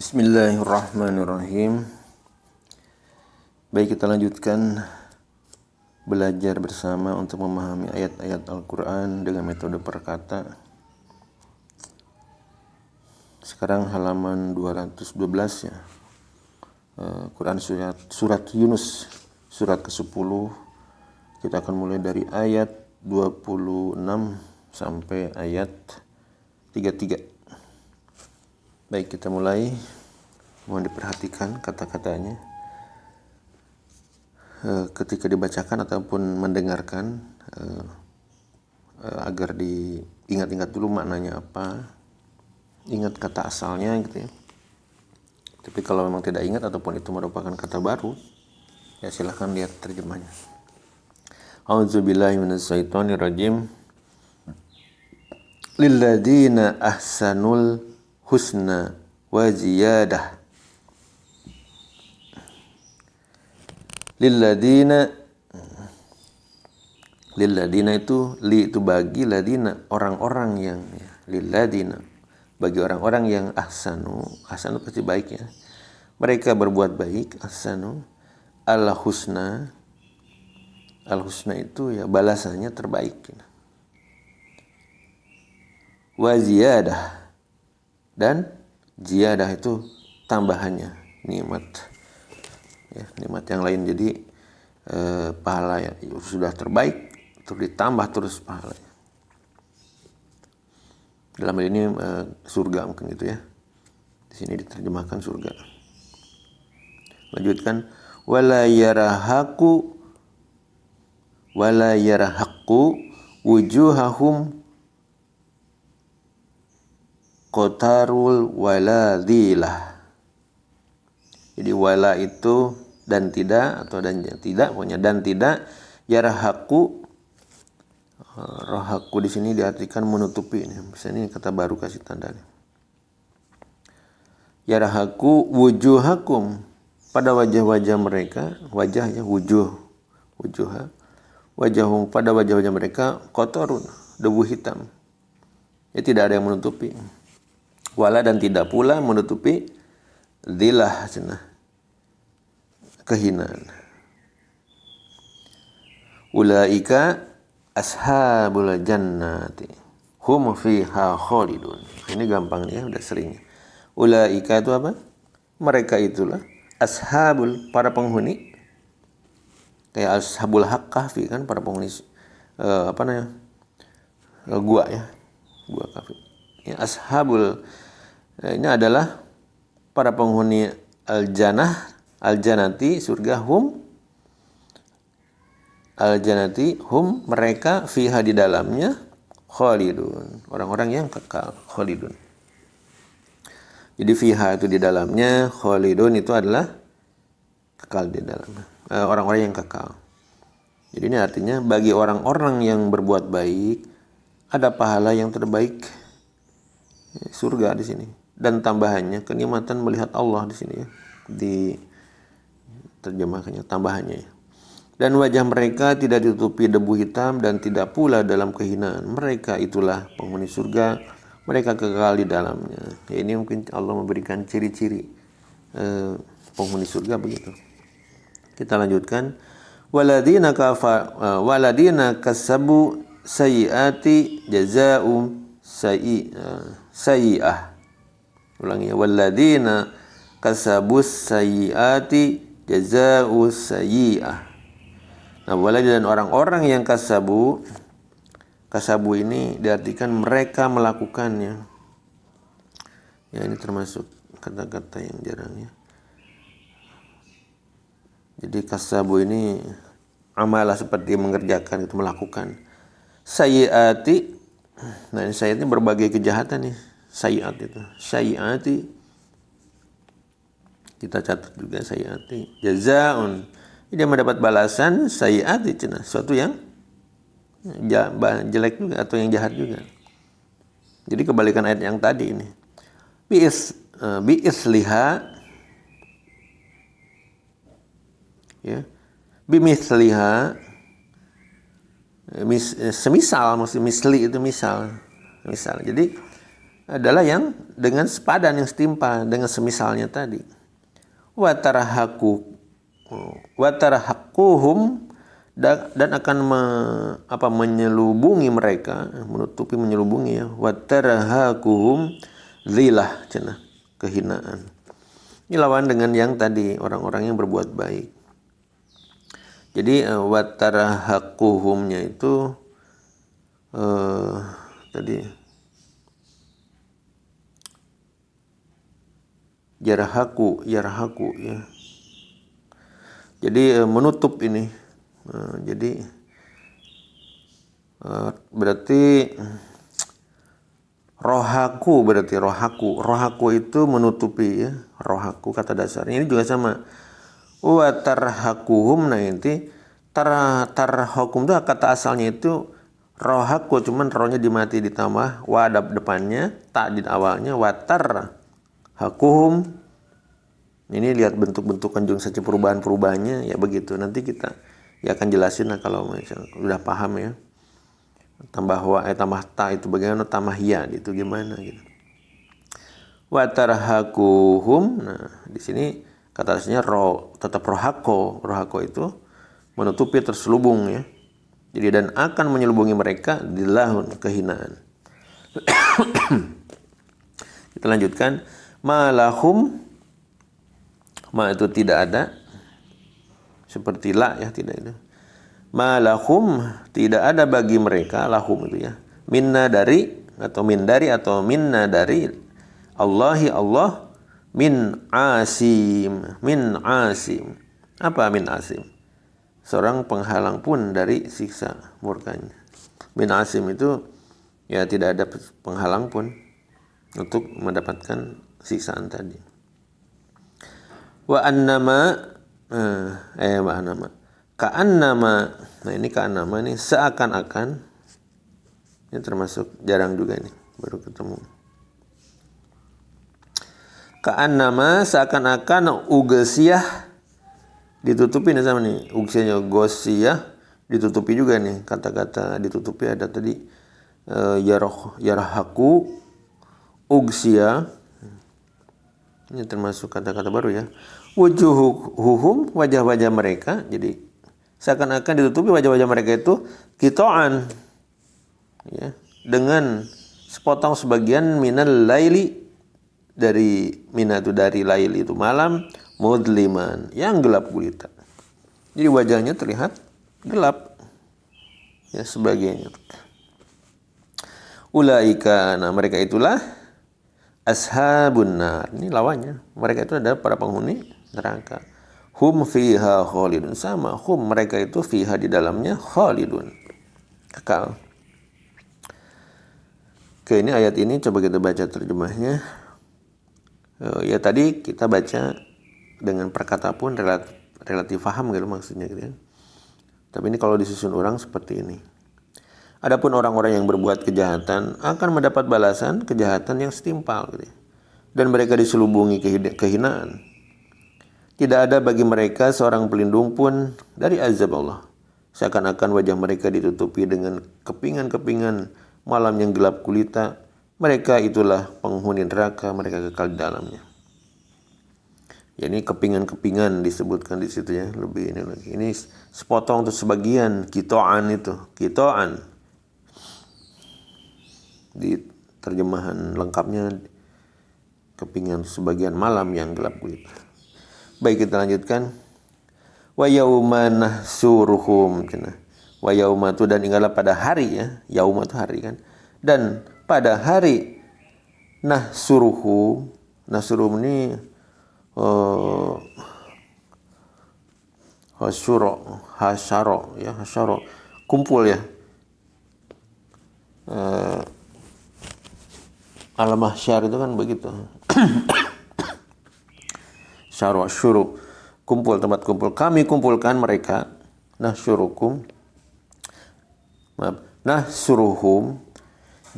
Bismillahirrahmanirrahim. Baik, kita lanjutkan belajar bersama untuk memahami ayat-ayat Al-Quran dengan metode perkata. Sekarang halaman 212 ya. Quran surat Yunus, surat ke-10. Kita akan mulai dari ayat 26 sampai ayat 33. Baik, kita mulai. Mohon diperhatikan kata-katanya ketika dibacakan ataupun mendengarkan, agar diingat-ingat dulu maknanya apa, ingat kata asalnya gitu ya. Tapi kalau memang tidak ingat ataupun itu merupakan kata baru, ya silahkan lihat terjemahnya. A'udzubillahi minasyaitonirrajim. Lilladzina ahsanul husna wa ziyadah. Lilladzina itu li itu bagi, ladina orang-orang yang ya. Lilladzina bagi orang-orang yang ahsanu pasti baik ya. Mereka berbuat baik, ahsanu al husna itu ya balasannya terbaik ya. Wa ziyadah, dan ziyadah itu tambahannya, nikmat ya, nikmat yang lain. Jadi pahala ya sudah terbaik, terus ditambah terus pahalanya. Dalam hal ini surga mungkin gitu ya. Di sini diterjemahkan surga. Lanjutkan, wala yarhaqu wujuhahum qatarul waladhilah. Jadi wala itu dan tidak, atau dan tidak, pokoknya dan tidak. Yarhaqu, rohaku di sini diartikan menutupi. Misalnya ini kata baru, kasih tanda nih. Yarhaqu wujuhakum, pada wajah-wajah mereka, wajah ya, wujuha, wajahum, pada wajah-wajah mereka, qatarun, debu hitam. Ya tidak ada yang menutupi. Wala, dan tidak pula menutupi, dhilah, kehinaan. Ulaika ashabul jannati hum fiha khalidun. Ini gampang nih ya, udah sering. Ulaika itu apa? Mereka itulah ashabul, para penghuni. Kayak ashabul kahfi kan, para penghuni gua ya, gua kahfi. Ya, ashabul ini adalah para penghuni al-jannati, surga, hum mereka, fiha di dalamnya, khalidun, orang-orang yang kekal, khalidun. Jadi fiha itu di dalamnya, khalidun itu adalah kekal di dalamnya, orang-orang yang kekal. Jadi ini artinya bagi orang-orang yang berbuat baik ada pahala yang terbaik, surga di sini, dan tambahannya kenikmatan melihat Allah di sini ya, di terjemahkannya tambahannya ya. Dan wajah mereka tidak ditutupi debu hitam, dan tidak pula dalam kehinaan. Mereka itulah penghuni surga, mereka kekal di dalamnya. Ya, ini mungkin Allah memberikan ciri-ciri penghuni surga begitu. Kita lanjutkan. Waladina kasabu sayyiati jazaa'um sayyi'ah. Ulangi ya. Waladina kasabus sayyiati jazaa'u sayyi'ah. Nah, dan orang-orang yang kasabu ini diartikan mereka melakukannya. Ya, ini termasuk kata-kata yang jarang ya. Jadi kasabu ini amalah, seperti mengerjakan, itu melakukan. Sayyiati, nah ini sayyiat ini berbagai kejahatan nih. Sayyiat itu, sayyiati kita catat juga, sayyiati jazaun, dia mendapat balasan, sayyiati sesuatu yang jelek juga atau yang jahat juga. Jadi kebalikan ayat yang tadi ini. Bi'isliha ya, bimisliha, semisal, maksud misli itu misal. Jadi adalah yang dengan sepadan, yang setimpa dengan semisalnya tadi. Watarahaquhum, dan akan menyelubungi mereka, menutupi, menyelubungi ya. Watarahaquhum zilah, cenah, kehinaan. Ini lawan dengan yang tadi, orang-orang yang berbuat baik. Jadi watarahaquhumnya itu tadi yarhaku ya. Jadi menutup ini. Jadi berarti rohaku itu menutupi ya. Rohaku kata dasarnya ini juga sama. Wa tarhaquhum, nah inti tarhaquhum itu kata asalnya itu rohaku, cuman rohnya dimati ditambah wa depannya, tak di awalnya, watar hakuhum. Ini lihat bentuk-bentuk konjungsi perubahan-perubahannya ya begitu. Nanti kita ya akan jelasin lah kalau udah paham ya. Tambah wa tambah ta itu bagaimana, tambah ya itu gimana gitu. Watarhaquhum. Nah, di sini kata aslinya tetap rohako itu menutupi, terselubung ya. Jadi dan akan menyelubungi mereka di lahun, kehinaan. Kita lanjutkan. Malahum, ma itu tidak ada, seperti la ya, tidak ada. Malahum, tidak ada bagi mereka, lahum itu ya, minna dari atau minna dari Allahi Allah, min asim. Apa min asim? Seorang penghalang pun dari siksa murkanya. Min asim itu ya tidak ada penghalang pun untuk mendapatkan siksaan tadi. Wa annama ka'annama. Nah ini ka'annama ini seakan-akan. Ini termasuk jarang juga ini, baru ketemu. Ka'annama seakan-akan ugsiyah ditutupi nih sama nih. Ugsiyahnya gosiyah ditutupi juga nih. Kata-kata ditutupi ada tadi yarhaku, ugsiyah. Ini termasuk kata-kata baru ya. Wujuhuhum, wajah-wajah mereka. Jadi seakan-akan ditutupi wajah-wajah mereka itu qita'an ya, dengan sepotong sebagian minal laili, dari mina itu dari lail itu malam, mudliman yang gelap gulita. Jadi wajahnya terlihat gelap ya sebagiannya. Ulaika, nah mereka itulah ashabun nar. Ini lawannya. Mereka itu adalah para penghuni neraka. Hum fiha khalidun, sama hum mereka itu fiha di dalamnya khalidun, kekal. Oke, ini ayat ini coba kita baca terjemahnya. Ya tadi kita baca dengan perkata pun relatif paham gitu maksudnya gitu ya. Tapi ini kalau disusun orang seperti ini. Adapun orang-orang yang berbuat kejahatan akan mendapat balasan kejahatan yang setimpal gitu ya. Dan mereka diselubungi kehinaan. Tidak ada bagi mereka seorang pelindung pun dari azab Allah. Seakan-akan wajah mereka ditutupi dengan kepingan-kepingan malam yang gelap gulita. Mereka itulah penghuni neraka, mereka kekal di dalamnya. Ya, ini kepingan-kepingan disebutkan di situ ya, lebih ini lagi. Ini sepotong atau sebagian, qita'an itu, qita'an. Di terjemahan lengkapnya kepingan sebagian malam yang gelap gulita. Baik, kita lanjutkan. Wa yauma nahsuruhum. Wa yauma itu dan ingatlah pada hari ya. Yauma itu hari kan. Dan pada hari nahsuruhum. Nahsuruhum ini hasyaro ya, hasyaro kumpul ya. Al-mahsyar itu kan begitu. Syuru, kumpul, tempat kumpul. Kami kumpulkan mereka. Nahsyuruhum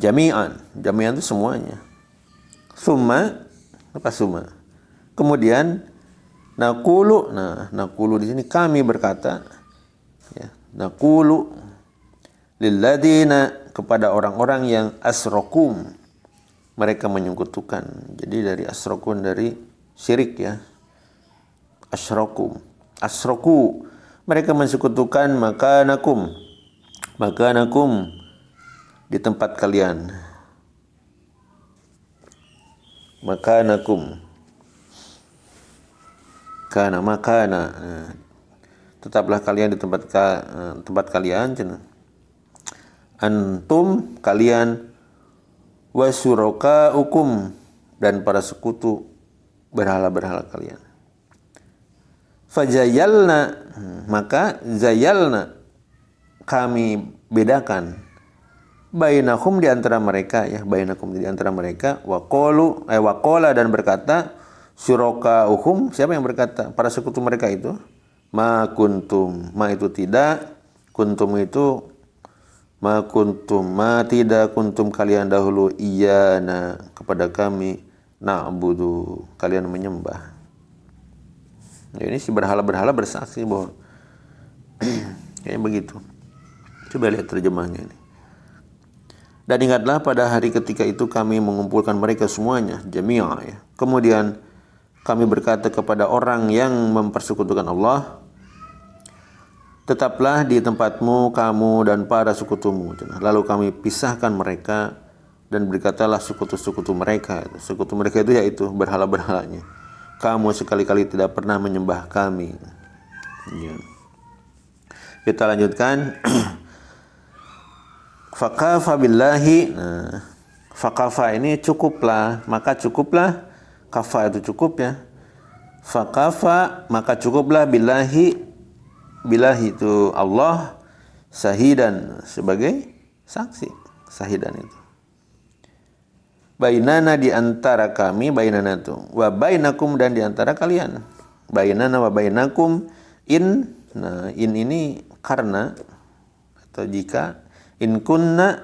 jami'an. Jami'an itu semuanya. Summa, apa summa? Kemudian naqulu. Nah, naqulu di sini kami berkata ya, naqulu. Lilladina, kepada orang-orang yang asrokum, mereka menyekutukan. Jadi dari asrokun, dari syirik ya. Asroku, mereka mensekutukan makanakum di tempat kalian. Makanakum, makana, tetaplah kalian di tempat kalian. Antum, kalian, wasyurakaukum, dan para sekutu berhala-berhala kalian. Fajayalna, maka zayalna, kami bedakan, bainahum, di antara mereka ya, bainakum, di antara mereka, waqala, dan berkata, syurakauhum, siapa yang berkata? Para sekutu mereka itu, ma kuntum, ma itu tidak, kuntum itu ma kuntum, ma tidak kuntum kalian dahulu, iyana, kepada kami, na'budu, kalian menyembah. Ya, ini si berhala-berhala bersaksi bahwa kayak begitu. Coba lihat terjemahnya ini. Dan ingatlah pada hari ketika itu kami mengumpulkan mereka semuanya, jami'a ya. Kemudian kami berkata kepada orang yang mempersekutukan Allah, tetaplah di tempatmu kamu dan para sekutumu. Lalu kami pisahkan mereka dan berkatalah sekutu-sekutu mereka. Sekutu mereka itu yaitu berhala-berhalanya, kamu sekali-kali tidak pernah menyembah kami. Ya. Kita lanjutkan. Fakafa billahi. Nah, fakafa ini cukuplah, maka cukuplah. Kafa itu cukup ya. Fakafa, maka cukuplah, billahi itu Allah, sahidan, sebagai saksi. Sahidan itu bainana, di antara kami, bainana itu, wa bainakum, dan di antara kalian. Bainana wa bainakum, in, nah in ini karena atau jika, in kunna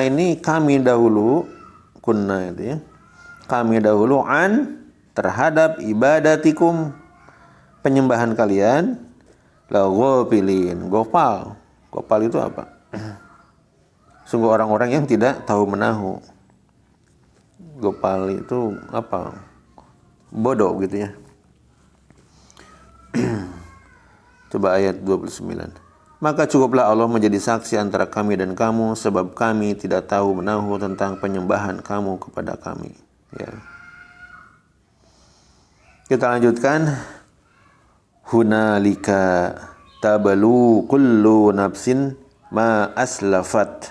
ini kami dahulu, kunna itu ya, kami dahulu, an, terhadap ibadatikum, penyembahan kalian, la ghafilin, gopal itu apa? Sungguh orang-orang yang tidak tahu menahu. Gopal itu apa? Bodoh gitu ya. Coba ayat 29. Maka cukuplah Allah menjadi saksi antara kami dan kamu, sebab kami tidak tahu menahu tentang penyembahan kamu kepada kami. Ya. Kita lanjutkan. Hunalika tabalu kullu nafsin ma aslafat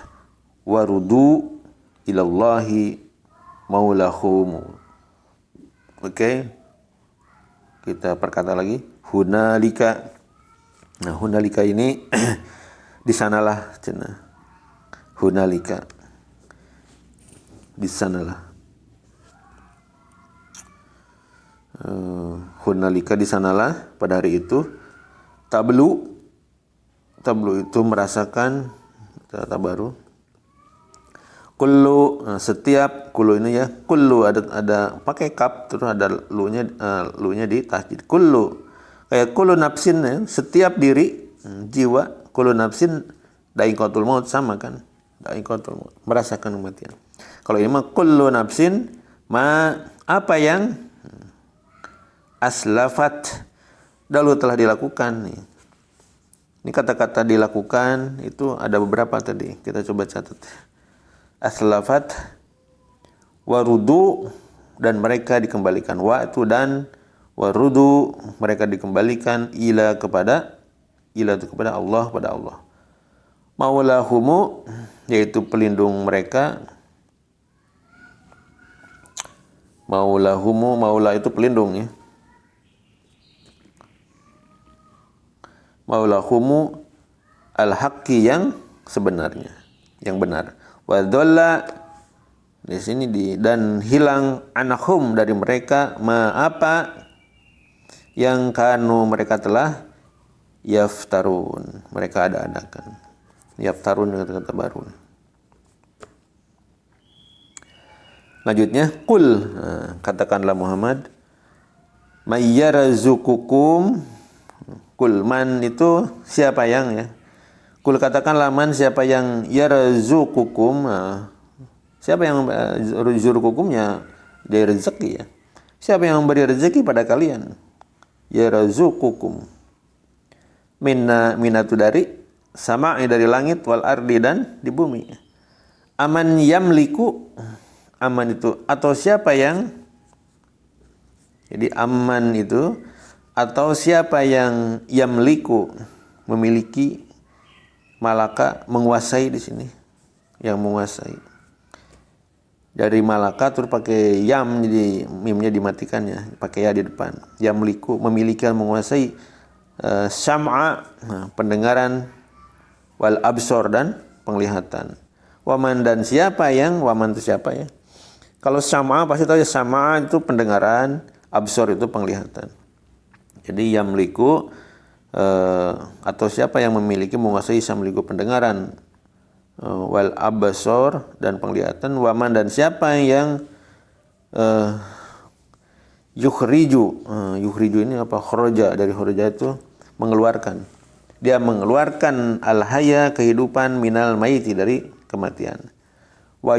warudu ilallahi maulahum. Oke. Kita perkata lagi. Hunalika. Nah, hunalika ini di sanalah cenah. Hunalika. Di sanalah. Hunalika, di sanalah pada hari itu. Tablu itu merasakan, tabaru. Kullu, setiap, kullu ini ya, kullu ada pakai kap, terus ada lu-nya di tasjid. Kullu, kayak kullu nafsin ya, setiap diri, jiwa, kullu nafsin da'iqatul maut, sama kan? Da'iqatul maut, merasakan kematian. Kalau ini mah kullu nafsin apa yang aslafat, dahulu telah dilakukan nih. Ini kata-kata dilakukan itu ada beberapa tadi, kita coba catat. Aslafat, warudu, dan mereka dikembalikan, wa itu dan warudu, mereka dikembalikan, ila itu kepada Allah, pada Allah. Maulahumu, yaitu pelindung mereka. Maulahumu, maula itu pelindung ya. Maulahumu al-haqqi, yang sebenarnya, yang benar. Wa dhalla, di sini dan hilang, anhum, dari mereka, apa yang kanu mereka telah yaftarun, mereka ada-adakan. Yaftarun, kata-kata baru. Lanjutnya, qul, katakanlah Muhammad, mayyarzuqukum, qul, man itu siapa yang ya. Qul, katakanlah, man siapa yang yarzuqukum, Siapa yang yarzuqukumnya dari rezeki ya. Siapa yang memberi rezeki pada kalian? Yarzuqukum. Minatu dari sama'i dari langit wal ardi dan di bumi. Aman yamliku, aman itu atau siapa yang, jadi aman itu atau siapa yang yamliku memiliki, malaka menguasai di sini, yang menguasai. Dari malaka terus pakai yam, jadi mimnya dimatikannya, pakai ya di depan. Yamliku memiliki dan menguasai sam'a pendengaran, wal absor dan penglihatan. Waman dan siapa yang, waman itu siapa ya? Kalau sam'a pasti tahu ya, sam'a itu pendengaran, absor itu penglihatan. Jadi yamliku atau siapa yang memiliki menguasai samliku pendengaran, wal absor dan penglihatan. Waman dan siapa yang yukhriju ini apa? Khroja, dari khroja itu mengeluarkan. Dia mengeluarkan al-haya kehidupan minal maiti dari kematian. Wa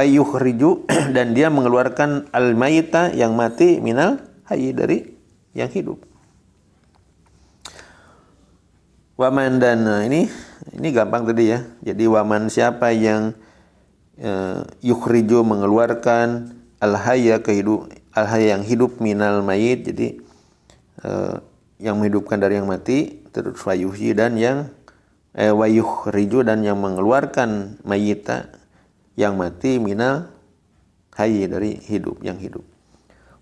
yukhriju dan dia mengeluarkan al-mayita yang mati minal hayy dari yang hidup. Waman dan ini gampang tadi ya. Jadi waman siapa yang yukhriju mengeluarkan al-hayya yang hidup minal mayit, jadi yang menghidupkan dari yang mati, terus wayuhyi dan yang wayukhriju dan yang mengeluarkan mayita yang mati minal hayy dari hidup, yang hidup.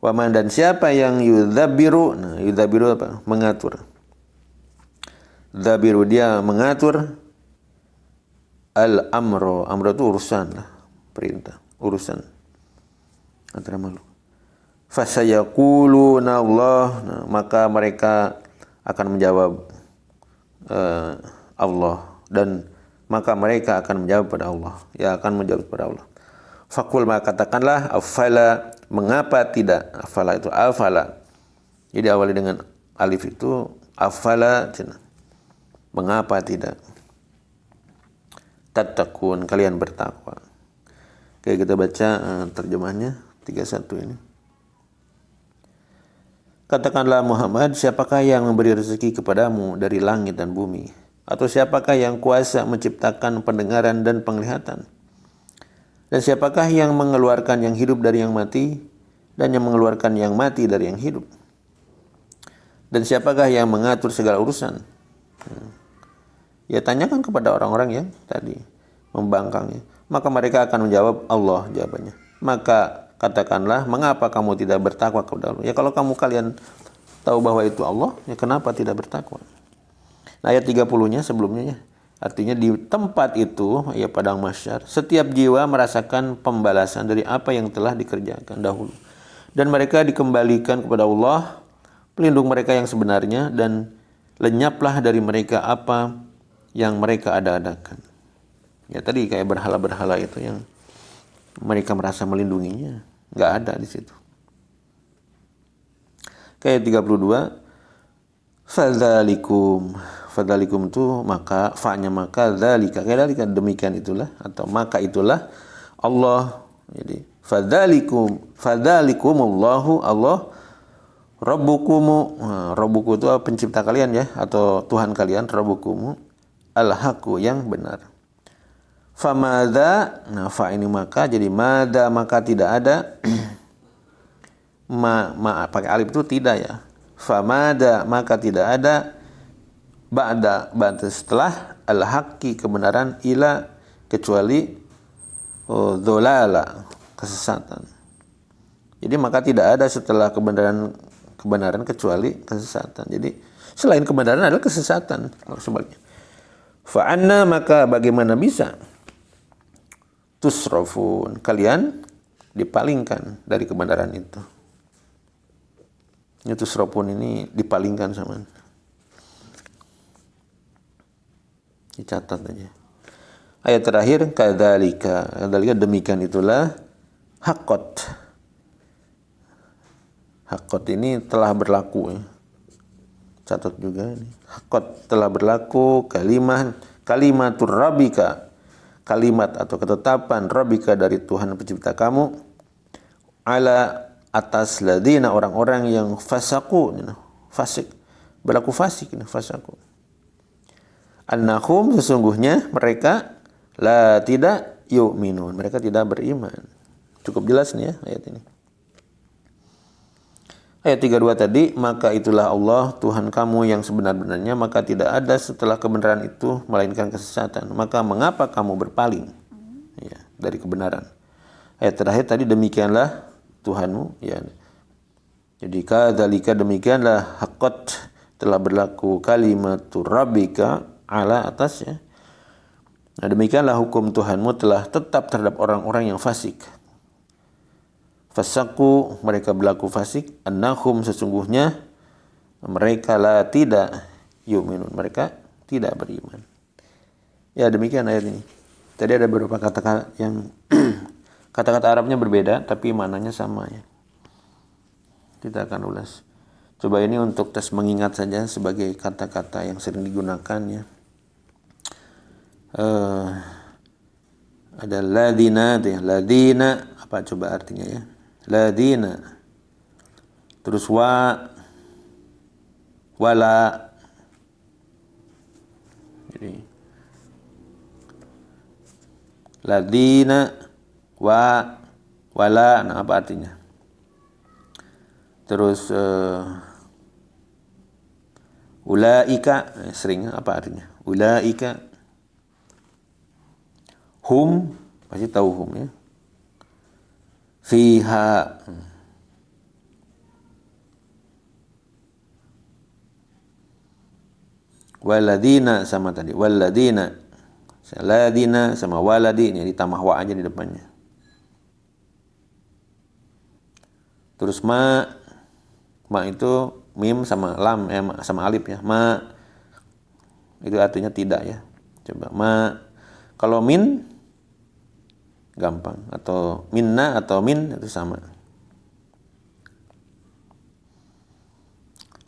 Waman dan siapa yang yudzabiru, yudzabiru apa? Mengatur. Dzabiru dia mengatur al-amro, amro itu urusan lah, perintah, urusan antara makhluk. Fasayaquluna Allah, maka mereka akan menjawab Allah, dan maka mereka akan menjawab pada Allah, ya akan menjawab pada Allah. Fakul, maka katakanlah, afala, mengapa tidak? Afala itu afala, jadi awali dengan alif itu afala, mengapa tidak? Tattaqun, kalian bertakwa. Oke, kita baca terjemahnya 31 ini. Katakanlah Muhammad, siapakah yang memberi rezeki kepadamu dari langit dan bumi? Atau siapakah yang kuasa menciptakan pendengaran dan penglihatan? Dan siapakah yang mengeluarkan yang hidup dari yang mati, dan yang mengeluarkan yang mati dari yang hidup? Dan siapakah yang mengatur segala urusan? Ya tanyakan kepada orang-orang yang tadi membangkangnya. Maka mereka akan menjawab Allah, jawabannya. Maka katakanlah, mengapa kamu tidak bertakwa kepada Allah? Ya kalau kalian tahu bahwa itu Allah, ya kenapa tidak bertakwa? Nah, ayat 30-nya sebelumnya ya. Artinya di tempat itu, ya padang mahsyar, setiap jiwa merasakan pembalasan dari apa yang telah dikerjakan dahulu. Dan mereka dikembalikan kepada Allah, pelindung mereka yang sebenarnya, dan lenyaplah dari mereka apa yang mereka ada-adakan. Ya tadi kayak berhala-berhala itu yang mereka merasa melindunginya, nggak ada di situ. Kayak 32, fadzalikum itu maka, fa'nya maka, dzalika kayak demikian itulah, atau maka itulah Allah. Jadi fadzalikumullahu, Allah rabbukumu, rabbuku itu pencipta kalian ya, atau Tuhan kalian, rabbukumu al-haqqu yang benar. Famadza, fa ini maka, jadi mada maka tidak ada pakai alif itu tidak ya. Famada maka tidak ada, ba'da setelah al-haqqi kebenaran, ila kecuali dholala kesesatan. Jadi maka tidak ada setelah kebenaran kecuali kesesatan. Jadi selain kebenaran adalah kesesatan, kalau sebaliknya. Fa'anna maka bagaimana bisa tusrafun, kalian dipalingkan dari kebenaran itu. Ini tusrafun ini dipalingkan sama. Dicatat aja. Ayat terakhir, kadzalika demikian itulah haqqat. Haqqat ini telah berlaku ya. Catat juga ini. Haqqat telah berlaku kalimatur rabbika, kalimat atau ketetapan Rabbika dari Tuhan pencipta kamu ala atas ladina orang-orang yang fasaku, fasik, berlaku fasik, fasaku. Annahum sesungguhnya mereka la tidak yu'minun, mereka tidak beriman. Cukup jelas nih ya ayat ini. Ayat 32 tadi, maka itulah Allah Tuhan kamu yang sebenar-benarnya, maka tidak ada setelah kebenaran itu melainkan kesesatan. Maka mengapa kamu berpaling ya, dari kebenaran? Ayat terakhir tadi, demikianlah Tuhanmu ya. Jadi kadzalika demikianlah haqqat telah berlaku kalimatur rabbika ala atas ya. Nah demikianlah hukum Tuhanmu telah tetap terhadap orang-orang yang fasik. Fasaku, mereka berlaku fasik. Annahum sesungguhnya mereka la tidak yu'minun, mereka tidak beriman. Ya demikian ayat ini. Tadi ada beberapa kata-kata yang kata-kata Arabnya berbeda tapi maknanya sama ya. Kita akan ulas. Coba ini untuk tes mengingat saja sebagai kata-kata yang sering digunakan ya. Ada ladina, ladina apa coba artinya ya? Ladina, terus wala, jadi ladina wala, nah apa artinya? Terus ulaika, sering apa artinya? Ulaika, hum, pasti tahu hum ya. Fiha, waladina sama tadi, waladina, ladina sama waladi, ini ditambah wa aja di depannya. Terus ma itu mim sama lam sama alif ya. Ma itu artinya tidak ya. Coba ma, kalau min gampang, atau minna atau min itu sama.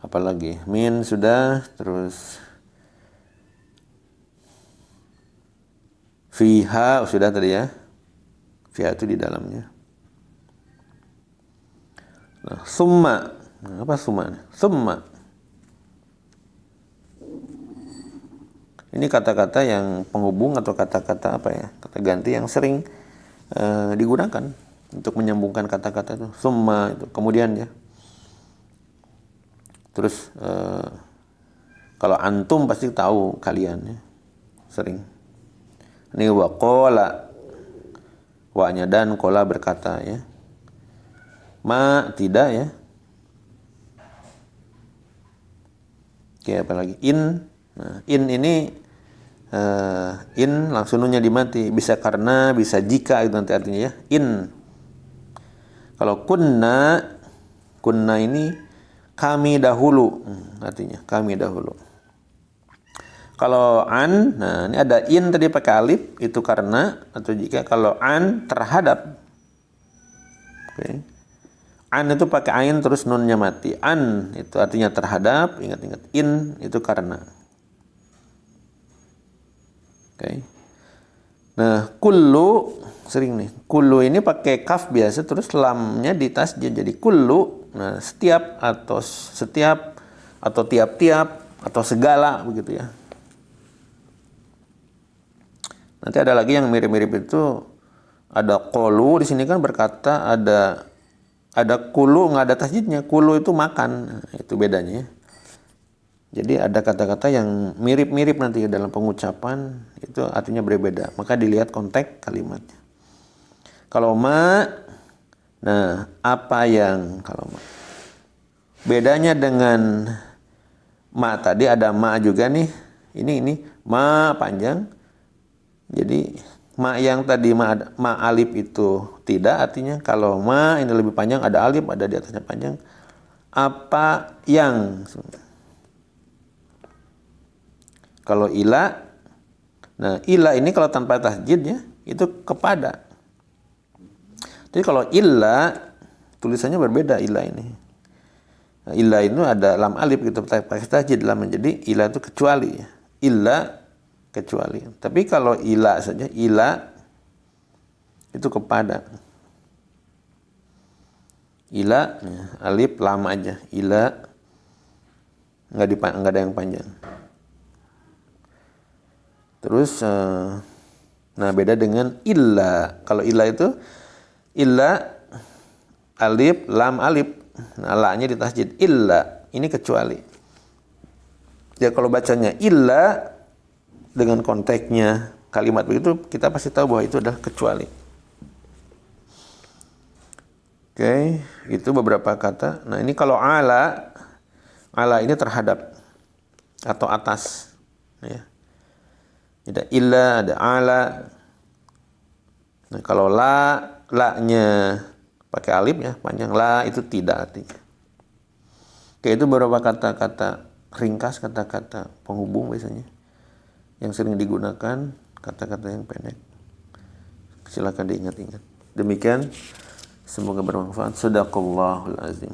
Apalagi min sudah, terus fiha sudah tadi ya. Fiha itu di dalamnya. Nah, summa. Nah, apa summa? Summa. Ini kata-kata yang penghubung atau kata-kata apa ya? Kata ganti yang sering digunakan untuk menyambungkan kata-kata itu. Summa itu kemudian ya. Terus kalau antum pasti tahu kalian ya. Sering. Ini waqala, wa-nya dan qala berkata ya. Ma tidak ya. Oke, apa lagi? In. Nah, in ini in langsung nunnya dimati, bisa karena, bisa jika itu nanti artinya ya. In. Kalau kunna ini kami dahulu, artinya kami dahulu. Kalau an, nah ini ada in tadi pakai alif, itu karena atau jika. Kalau an terhadap, oke. An itu pakai ain terus nunnya mati. An itu artinya terhadap, ingat-ingat. In itu karena. Oke. Nah, kullu sering nih. Kullu ini pakai kaf biasa terus lamnya ditasjid jadi kullu. Nah, setiap atau tiap-tiap atau segala begitu ya. Nanti ada lagi yang mirip-mirip itu, ada qulu di sini kan berkata, ada kulu nggak ada tasjidnya. Kulu itu makan. Nah, itu bedanya ya. Jadi ada kata-kata yang mirip-mirip nanti dalam pengucapan, itu artinya berbeda. Maka dilihat konteks kalimatnya. Kalau ma, nah apa yang kalau ma? Bedanya dengan ma tadi, ada ma juga nih. Ini ma panjang. Jadi ma yang tadi ma alif itu tidak, artinya kalau ma ini lebih panjang, ada alif, ada di atasnya panjang. Apa yang? Kalau ila, nah ila ini kalau tanpa tasjid ya, itu kepada. Jadi kalau illa, tulisannya berbeda ila ini. Nah, illa itu ada lam alif gitu, pakai tasjid lam, jadi ila itu kecuali ya. Illa kecuali. Tapi kalau ila saja, ila itu kepada. Ila alif lam aja, ila nggak ada yang panjang. Terus nah beda dengan illa. Kalau illa itu illa alif lam alif. Nah la-nya ditasjid, illa ini kecuali. Ya kalau bacanya illa dengan konteksnya kalimat begitu, kita pasti tahu bahwa itu adalah kecuali. Oke, itu beberapa kata. Nah ini kalau ala ini terhadap atau atas. Ya. Ada illa, ada ala. Nah kalau la-nya pakai alif ya, panjang, la itu tidak artinya. Oke, itu beberapa kata-kata ringkas, kata-kata penghubung biasanya yang sering digunakan, kata-kata yang pendek. Silakan diingat-ingat. Demikian, semoga bermanfaat. Shadaqallahul azim.